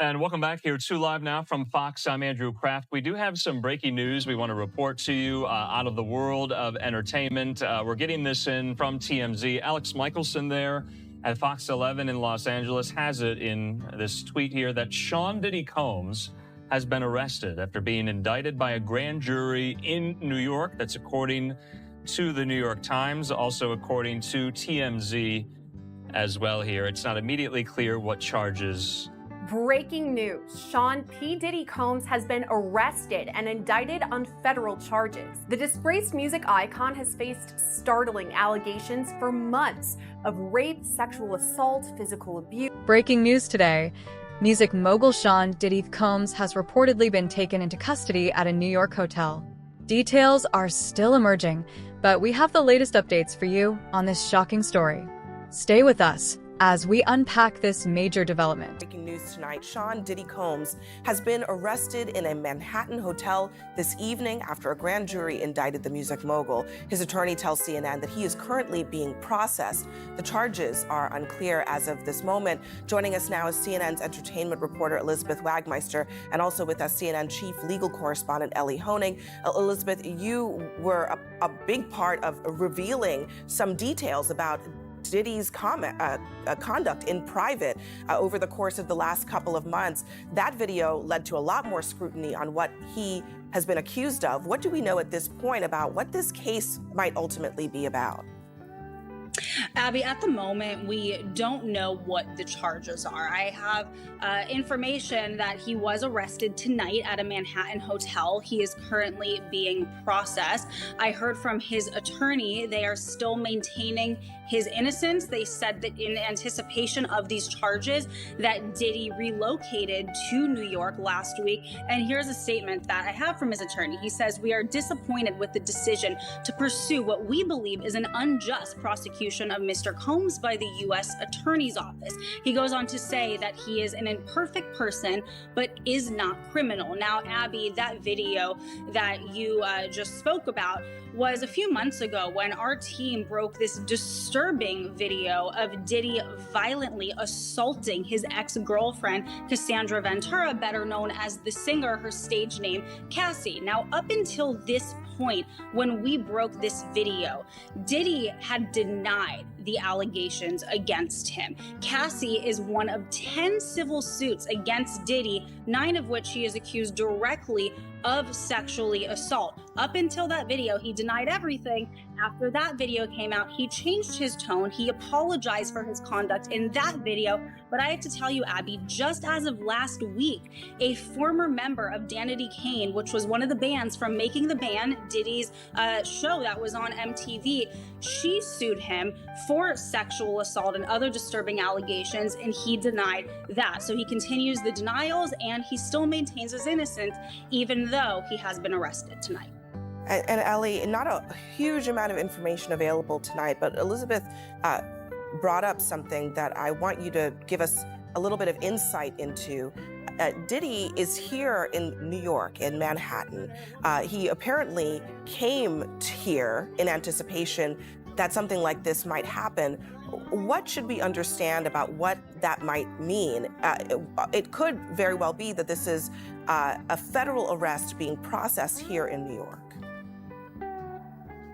And welcome back here to Live Now from Fox. I'm Andrew Kraft. We do have some breaking news we want to report to you out of the world of entertainment. We're getting this in from TMZ. Alex Michelson there at Fox 11 in Los Angeles has it in this tweet here that Sean Diddy Combs has been arrested after being indicted by a grand jury in New York. That's according to the New York Times, also according to TMZ as well here. It's not immediately clear what charges. Breaking news. Sean P. Diddy Combs has been arrested and indicted on federal charges. The disgraced music icon has faced startling allegations for months of rape, sexual assault, physical abuse. Breaking news today. Music mogul Sean Diddy Combs has reportedly been taken into custody at a New York hotel. Details are still emerging, but we have the latest updates for you on this shocking story. Stay with us as we unpack this major development. Breaking news tonight, Sean Diddy Combs has been arrested in a Manhattan hotel this evening after a grand jury indicted the music mogul. His attorney tells CNN that he is currently being processed. The charges are unclear as of this moment. Joining us now is CNN's entertainment reporter Elizabeth Wagmeister, and also with us CNN chief legal correspondent Ellie Honig. Elizabeth, you were a big part of revealing some details about Diddy's conduct in private over the course of the last couple of months. That video led to a lot more scrutiny on what he has been accused of. What do we know at this point about what this case might ultimately be about? Abby, at the moment, we don't know what the charges are. I have information that he was arrested tonight at a Manhattan hotel. He is currently being processed. I heard from his attorney they are still maintaining his innocence. They said that in anticipation of these charges that Diddy relocated to New York last week. And here's a statement that I have from his attorney. He says, "We are disappointed with the decision to pursue what we believe is an unjust prosecution of Mr. Combs by the U.S. Attorney's Office." He goes on to say that he is an imperfect person, but is not criminal. Now, Abby, that video that you just spoke about was a few months ago when our team broke this disturbing video of Diddy violently assaulting his ex-girlfriend, Cassandra Ventura, better known as the singer, her stage name, Cassie. Now, up until this point, when we broke this video, Diddy had denied the allegations against him. Cassie is one of 10 civil suits against Diddy, 9 of which he is accused directly of sexually assault. Up until that video, he denied everything. After that video came out, he changed his tone. He apologized for his conduct in that video. But I have to tell you, Abby, just as of last week, a former member of Danity Kane, which was one of the bands from Making the Band, Diddy's show that was on MTV, she sued him for sexual assault and other disturbing allegations, and he denied that. So he continues the denials, and he still maintains his innocence, even though he has been arrested tonight. And Ellie, not a huge amount of information available tonight, but Elizabeth brought up something that I want you to give us a little bit of insight into. Diddy is here in New York, in Manhattan. He apparently came here in anticipation that something like this might happen. What should we understand about what that might mean? It could very well be that this is a federal arrest being processed here in New York.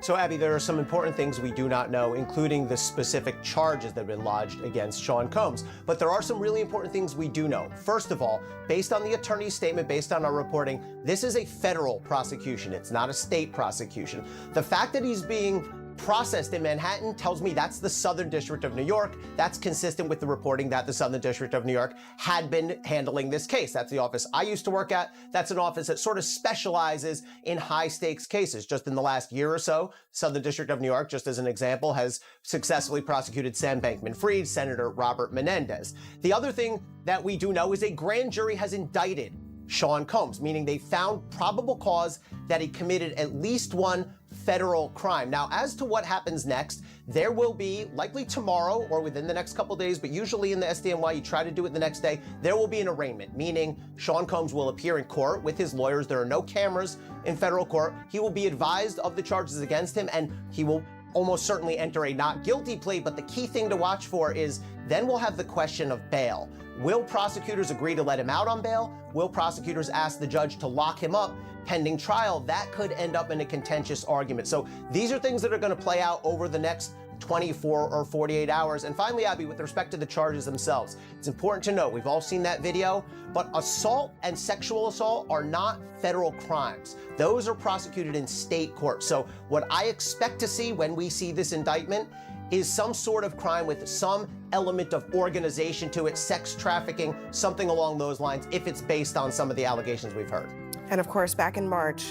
So, Abby, there are some important things we do not know, including the specific charges that have been lodged against Sean Combs. But there are some really important things we do know. First of all, based on the attorney's statement, based on our reporting, this is a federal prosecution. It's not a state prosecution. The fact that he's being processed in Manhattan tells me that's the Southern District of New York. That's consistent with the reporting that the Southern District of New York had been handling this case. That's the office I used to work at. That's an office that sort of specializes in high stakes cases. Just in the last year or so, Southern District of New York, just as an example, has successfully prosecuted Sam Bankman-Fried, Senator Robert Menendez. The other thing that we do know is a grand jury has indicted Sean Combs, meaning they found probable cause that he committed at least one federal crime. Now, as to what happens next, there will be, likely tomorrow or within the next couple days, but usually in the SDNY, you try to do it the next day, there will be an arraignment, meaning Sean Combs will appear in court with his lawyers. There are no cameras in federal court. He will be advised of the charges against him, and he will almost certainly enter a not guilty plea, but the key thing to watch for is then we'll have the question of bail. Will prosecutors agree to let him out on bail? Will prosecutors ask the judge to lock him up pending trial? That could end up in a contentious argument. So these are things that are going to play out over the next 24 or 48 hours. And finally, Abby, with respect to the charges themselves, it's important to note, we've all seen that video, but assault and sexual assault are not federal crimes. Those are prosecuted in state court. So what I expect to see when we see this indictment is some sort of crime with some element of organization to it, sex trafficking, something along those lines, if it's based on some of the allegations we've heard. And of course, back in March,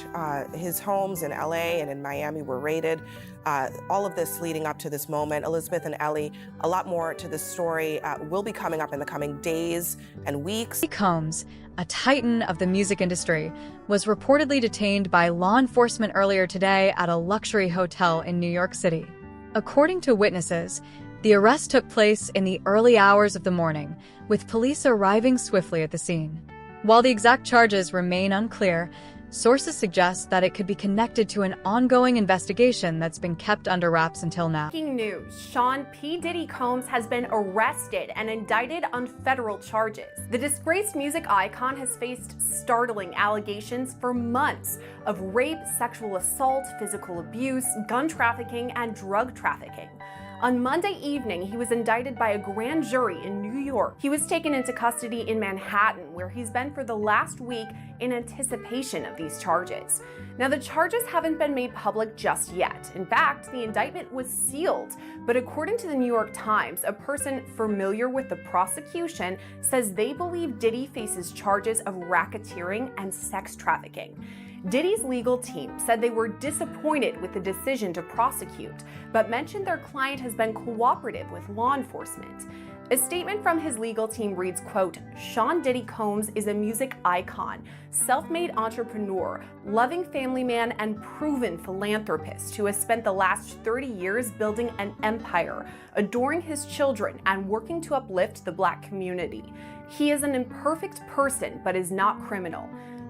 his homes in LA and in Miami were raided. All of this leading up to this moment. Elizabeth and Ellie, a lot more to this story will be coming up in the coming days and weeks. Diddy Combs, a titan of the music industry, was reportedly detained by law enforcement earlier today at a luxury hotel in New York City. According to witnesses, the arrest took place in the early hours of the morning, with police arriving swiftly at the scene. While the exact charges remain unclear, sources suggest that it could be connected to an ongoing investigation that's been kept under wraps until now. Breaking news, Sean P. Diddy Combs has been arrested and indicted on federal charges. The disgraced music icon has faced startling allegations for months of rape, sexual assault, physical abuse, gun trafficking, and drug trafficking. On Monday evening, he was indicted by a grand jury in New York. He was taken into custody in Manhattan, where he's been for the last week in anticipation of these charges. Now, the charges haven't been made public just yet. In fact, the indictment was sealed. But according to the New York Times, a person familiar with the prosecution says they believe Diddy faces charges of racketeering and sex trafficking. Diddy's legal team said they were disappointed with the decision to prosecute, but mentioned their client has been cooperative with law enforcement. A statement from his legal team reads, quote, "Sean Diddy Combs is a music icon, self-made entrepreneur, loving family man, and proven philanthropist who has spent the last 30 years building an empire, adoring his children, and working to uplift the Black community. He is an imperfect person, but is not criminal."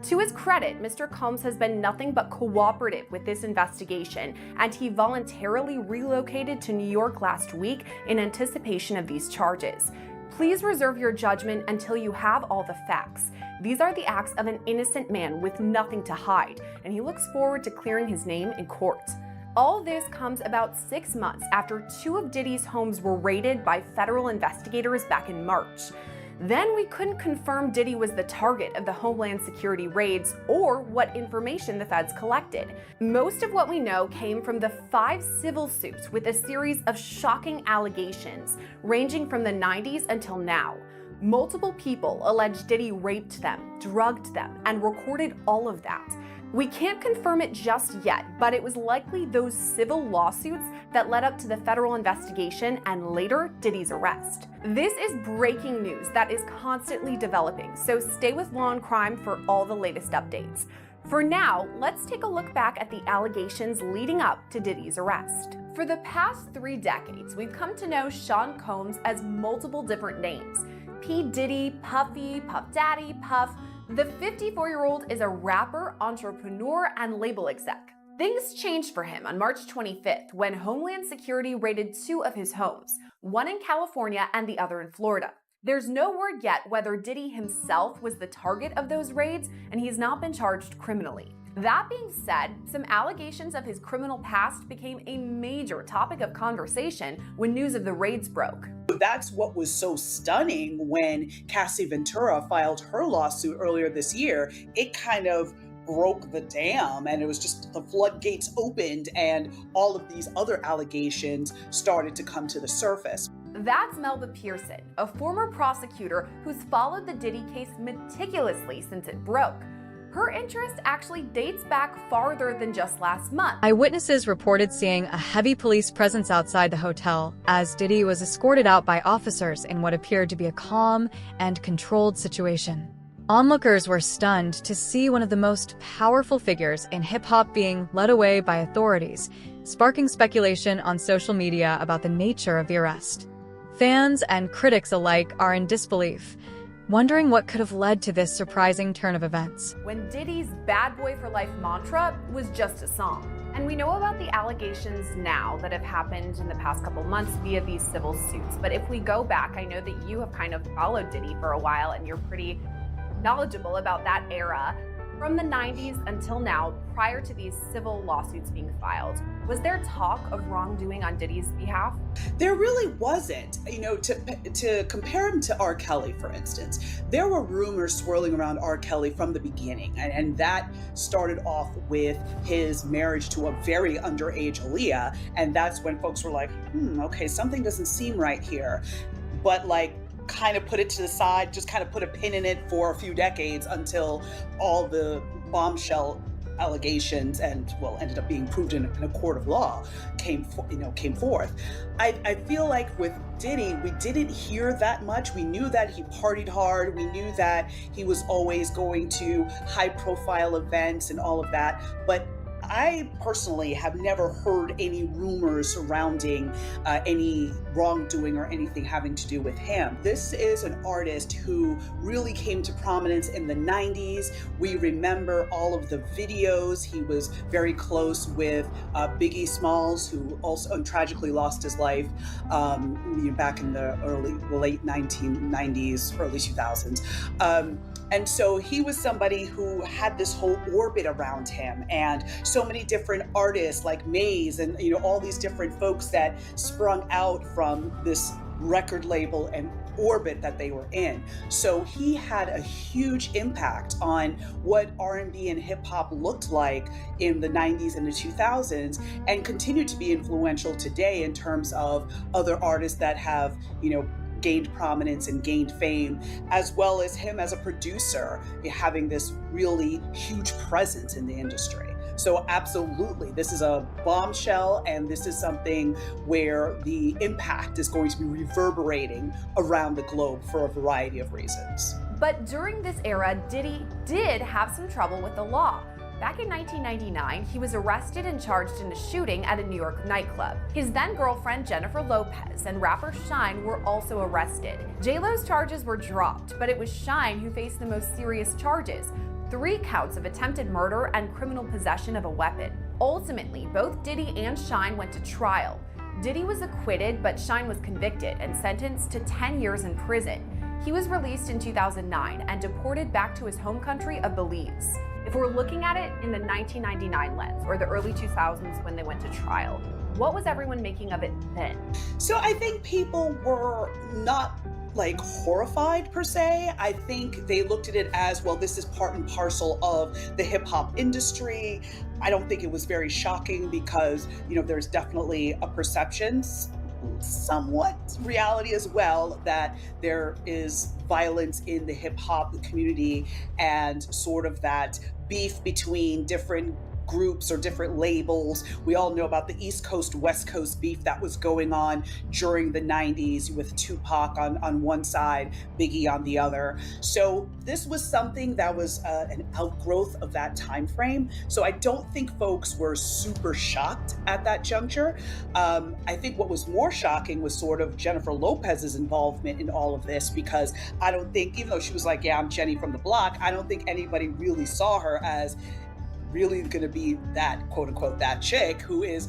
To his credit, Mr. Combs has been nothing but cooperative with this investigation, and he voluntarily relocated to New York last week in anticipation of these charges. Please reserve your judgment until you have all the facts. These are the acts of an innocent man with nothing to hide, and he looks forward to clearing his name in court. All this comes about 6 months after 2 of Diddy's homes were raided by federal investigators back in March. Then we couldn't confirm Diddy was the target of the Homeland Security raids or what information the feds collected. Most of what we know came from the 5 civil suits with a series of shocking allegations ranging from the 90s until now. Multiple people alleged Diddy raped them, drugged them, and recorded all of that. We can't confirm it just yet, but it was likely those civil lawsuits that led up to the federal investigation and later Diddy's arrest. This is breaking news that is constantly developing, so stay with Law and Crime for all the latest updates. For now, let's take a look back at the allegations leading up to Diddy's arrest. For the past 3 decades, we've come to know Sean Combs as multiple different names. P. Diddy, Puffy, Puff Daddy, Puff. The 54-year-old is a rapper, entrepreneur, and label exec. Things changed for him on March 25th when Homeland Security raided 2 of his homes, one in California and the other in Florida. There's no word yet whether Diddy himself was the target of those raids, and he's not been charged criminally. That being said, some allegations of his criminal past became a major topic of conversation when news of the raids broke. That's what was so stunning when Cassie Ventura filed her lawsuit earlier this year. It kind of broke the dam, and it was just the floodgates opened and all of these other allegations started to come to the surface. That's Melba Pearson, a former prosecutor who's followed the Diddy case meticulously since it broke. Her interest actually dates back farther than just last month. Eyewitnesses reported seeing a heavy police presence outside the hotel as Diddy was escorted out by officers in what appeared to be a calm and controlled situation. Onlookers were stunned to see one of the most powerful figures in hip-hop being led away by authorities, sparking speculation on social media about the nature of the arrest. Fans and critics alike are in disbelief. wondering what could have led to this surprising turn of events. When Diddy's Bad Boy for Life mantra was just a song. And we know about the allegations now that have happened in the past couple months via these civil suits. But if we go back, I know that you have kind of followed Diddy for a while and you're pretty knowledgeable about that era. From the 90s until now, prior to these civil lawsuits being filed, was there talk of wrongdoing on Diddy's behalf? There really wasn't. You know, to compare him to R. Kelly, for instance, there were rumors swirling around R. Kelly from the beginning, and that started off with his marriage to a very underage Aaliyah, and that's when folks were like, okay, something doesn't seem right here. But like, kind of put it to the side, just kind of put a pin in it for a few decades until all the bombshell allegations and, well, ended up being proved in a court of law came forth. I feel like with Diddy, we didn't hear that much. We knew that he partied hard. We knew that he was always going to high profile events and all of that. But I personally have never heard any rumors surrounding any wrongdoing or anything having to do with him. This is an artist who really came to prominence in the 90s. We remember all of the videos. He was very close with Biggie Smalls, who also tragically lost his life back in the late 1990s, early 2000s. And so he was somebody who had this whole orbit around him, and so many different artists like Maze and all these different folks that sprung out from this record label and orbit that they were in. So he had a huge impact on what R&B and hip hop looked like in the 90s and the 2000s, and continued to be influential today in terms of other artists that have, gained prominence and gained fame, as well as him as a producer having this really huge presence in the industry. So absolutely, this is a bombshell, and this is something where the impact is going to be reverberating around the globe for a variety of reasons. But during this era, Diddy did have some trouble with the law. Back in 1999, he was arrested and charged in a shooting at a New York nightclub. His then-girlfriend Jennifer Lopez and rapper Shyne were also arrested. J-Lo's charges were dropped, but it was Shyne who faced the most serious charges: 3 counts of attempted murder and criminal possession of a weapon. Ultimately, both Diddy and Shyne went to trial. Diddy was acquitted, but Shyne was convicted and sentenced to 10 years in prison. He was released in 2009 and deported back to his home country of Belize. If we're looking at it in the 1999 lens, or the early 2000s when they went to trial, what was everyone making of it then? So I think people were not horrified per se. I think they looked at it as, well, this is part and parcel of the hip hop industry. I don't think it was very shocking because, there's definitely a perception, somewhat reality as well, that there is violence in the hip hop community and sort of that beef between different groups or different labels. We all know about the East Coast, West Coast beef that was going on during the 90s with Tupac on one side, Biggie on the other. So this was something that was an outgrowth of that time frame. So I don't think folks were super shocked at that juncture. I think what was more shocking was sort of Jennifer Lopez's involvement in all of this, because I don't think, even though she was like, yeah, I'm Jenny from the block, I don't think anybody really saw her as really going to be that quote unquote that chick who is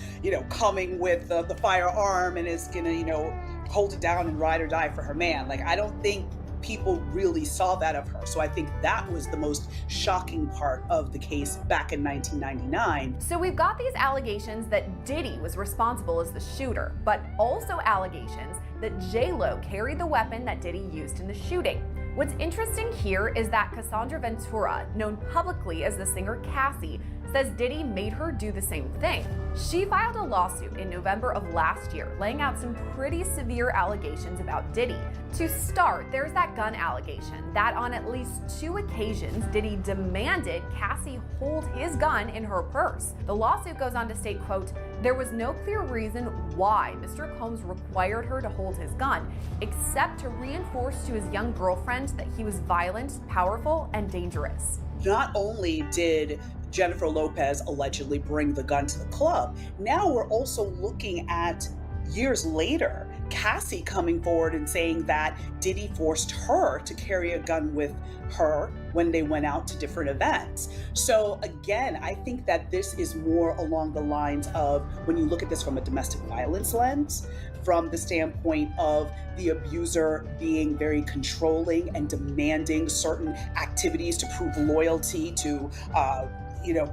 coming with the firearm and is going to hold it down and ride or die for her man. I don't think people really saw that of her. So I think that was the most shocking part of the case back in 1999. So we've got these allegations that Diddy was responsible as the shooter, but also allegations that J-Lo carried the weapon that Diddy used in the shooting. What's interesting here is that Cassandra Ventura, known publicly as the singer Cassie, says Diddy made her do the same thing. She filed a lawsuit in November of last year, laying out some pretty severe allegations about Diddy. To start, there's that gun allegation that on at least 2 occasions, Diddy demanded Cassie hold his gun in her purse. The lawsuit goes on to state, quote, "There was no clear reason why Mr. Combs required her to hold his gun, except to reinforce to his young girlfriend that he was violent, powerful, and dangerous." Not only did Jennifer Lopez allegedly bring the gun to the club, now we're also looking at years later Cassie coming forward and saying that Diddy forced her to carry a gun with her when they went out to different events. So again, I think that this is more along the lines of, when you look at this from a domestic violence lens, from the standpoint of the abuser being very controlling and demanding certain activities to prove loyalty, to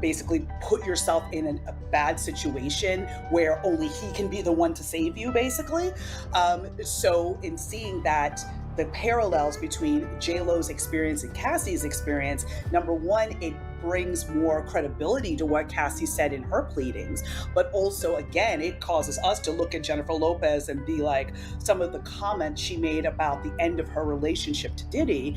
basically put yourself in a bad situation where only he can be the one to save you, basically. So in seeing that, the parallels between J-Lo's experience and Cassie's experience, number one, it brings more credibility to what Cassie said in her pleadings, but also, again, it causes us to look at Jennifer Lopez and be like, some of the comments she made about the end of her relationship to Diddy,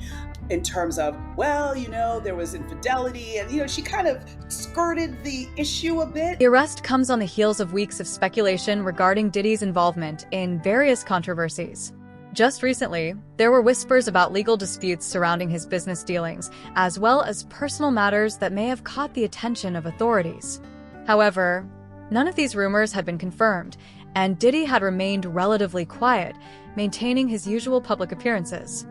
in terms of, well, there was infidelity, and, she kind of skirted the issue a bit. The arrest comes on the heels of weeks of speculation regarding Diddy's involvement in various controversies. Just recently, there were whispers about legal disputes surrounding his business dealings, as well as personal matters that may have caught the attention of authorities. However, none of these rumors had been confirmed, and Diddy had remained relatively quiet, maintaining his usual public appearances.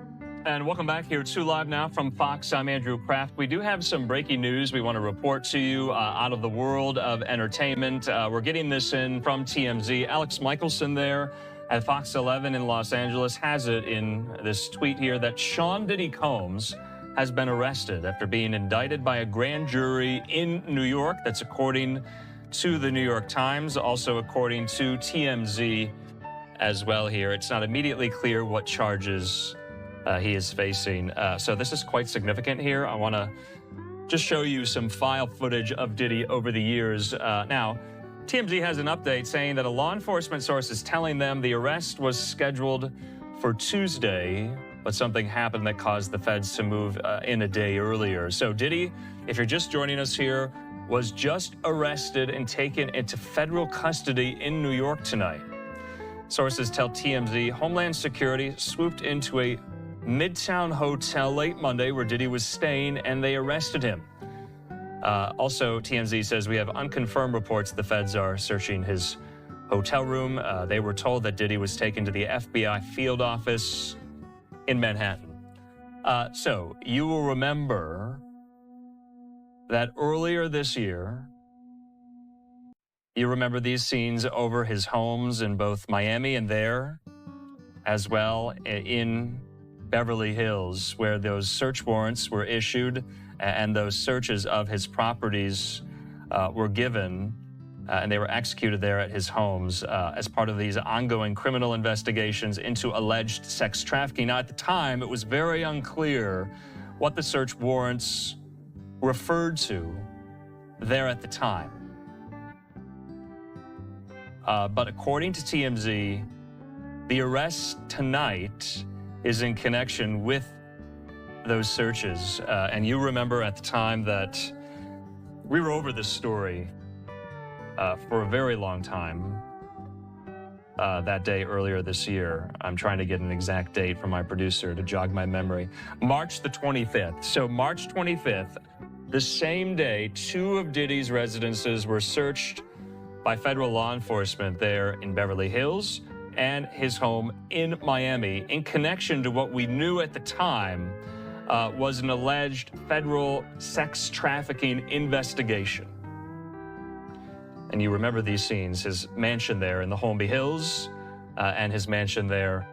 And welcome back here to Live Now from Fox. I'm Andrew Kraft. We do have some breaking news we want to report to you out of the world of entertainment. We're getting this in from TMZ. Alex Michelson there at Fox 11 in Los Angeles has it in this tweet here that Sean Diddy Combs has been arrested after being indicted by a grand jury in New York. That's according to the New York Times, also according to TMZ as well here. It's not immediately clear what charges he is facing. So this is quite significant here. I want to just show you some file footage of Diddy over the years. Now, TMZ has an update saying that a law enforcement source is telling them the arrest was scheduled for Tuesday, but something happened that caused the feds to move in a day earlier. So Diddy, if you're just joining us here, was just arrested and taken into federal custody in New York tonight. Sources tell TMZ Homeland Security swooped into a Midtown hotel late Monday where Diddy was staying, and they arrested him. Also, TMZ says we have unconfirmed reports the feds are searching his hotel room. They were told that Diddy was taken to the FBI field office in Manhattan. So you will remember that earlier this year, you remember these scenes over his homes in both Miami and there, as well in Beverly Hills, where those search warrants were issued and those searches of his properties were given, and they were executed there at his homes as part of these ongoing criminal investigations into alleged sex trafficking. Now, at the time, it was very unclear what the search warrants referred to there at the time. But according to TMZ, the arrest tonight is in connection with those searches. And you remember at the time that we were over this story for a very long time that day earlier this year. I'm trying to get an exact date from my producer to jog my memory. March the 25th. So March 25th, the same day, 2 of Diddy's residences were searched by federal law enforcement there in Beverly Hills and his home in Miami in connection to what we knew at the time was an alleged federal sex trafficking investigation. And you remember these scenes, his mansion there in the Holmby Hills and his mansion there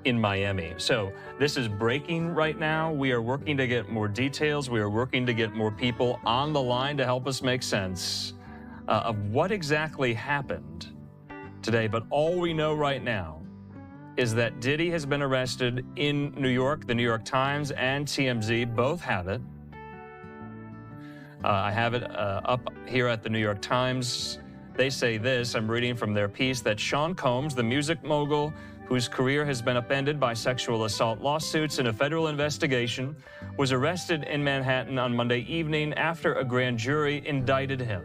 in Miami. So this is breaking right now. We are working to get more details. We are working to get more people on the line to help us make sense of what exactly happened today. But all we know right now is that Diddy has been arrested in New York. The New York Times and TMZ both have it. I have it up here at the New York Times. They say this, I'm reading from their piece, that Sean Combs, the music mogul whose career has been upended by sexual assault lawsuits in a federal investigation, was arrested in Manhattan on Monday evening after a grand jury indicted him.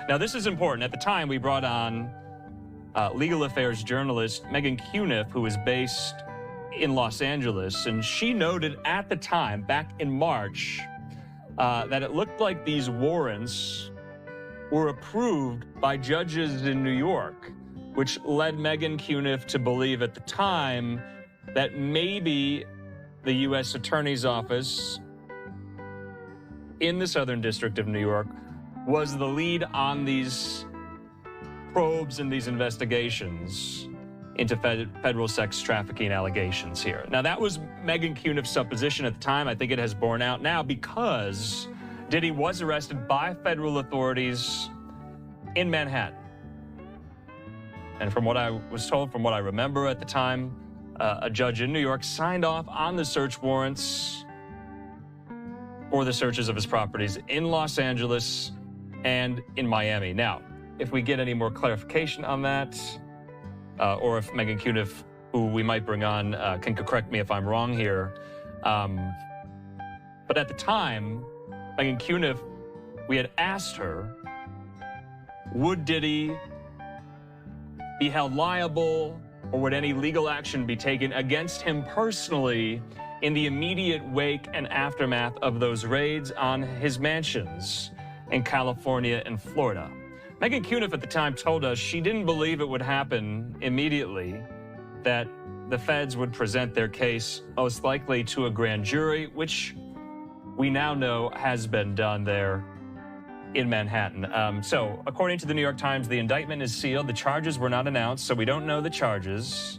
Now, this is important. At the time, we brought on legal affairs journalist Megan Cuniff, who is based in Los Angeles, and she noted at the time, back in March, that it looked like these warrants were approved by judges in New York which led Megan Cuniff to believe at the time that maybe the U.S. Attorney's Office in the Southern District of New York was the lead on these probes and these investigations into federal sex trafficking allegations here. Now, that was Megan Cuniff's supposition at the time. I think it has borne out now because Diddy was arrested by federal authorities in Manhattan. And from what I was told, from what I remember at the time, a judge in New York signed off on the search warrants for the searches of his properties in Los Angeles and in Miami. Now, if we get any more clarification on that, or if Megan Cuniff, who we might bring on, can correct me if I'm wrong here. But at the time, Megan Cuniff, we had asked her, would Diddy be held liable or would any legal action be taken against him personally in the immediate wake and aftermath of those raids on his mansions in California and Florida? Megan Cuniff at the time told us she didn't believe it would happen immediately, that the feds would present their case most likely to a grand jury, which we now know has been done there in Manhattan. So according to the New York Times, the indictment is sealed. The charges were not announced, so we don't know the charges.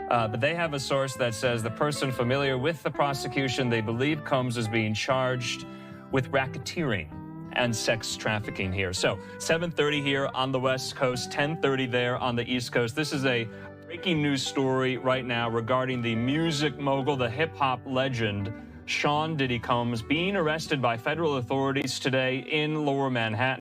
But they have a source that says the person familiar with the prosecution, they believe Combs is being charged with racketeering and sex trafficking here. So 7:30 here on the West Coast, 10:30 there on the East Coast. This is a breaking news story right now regarding the music mogul, the hip-hop legend, Sean Diddy Combs, being arrested by federal authorities today in Lower Manhattan.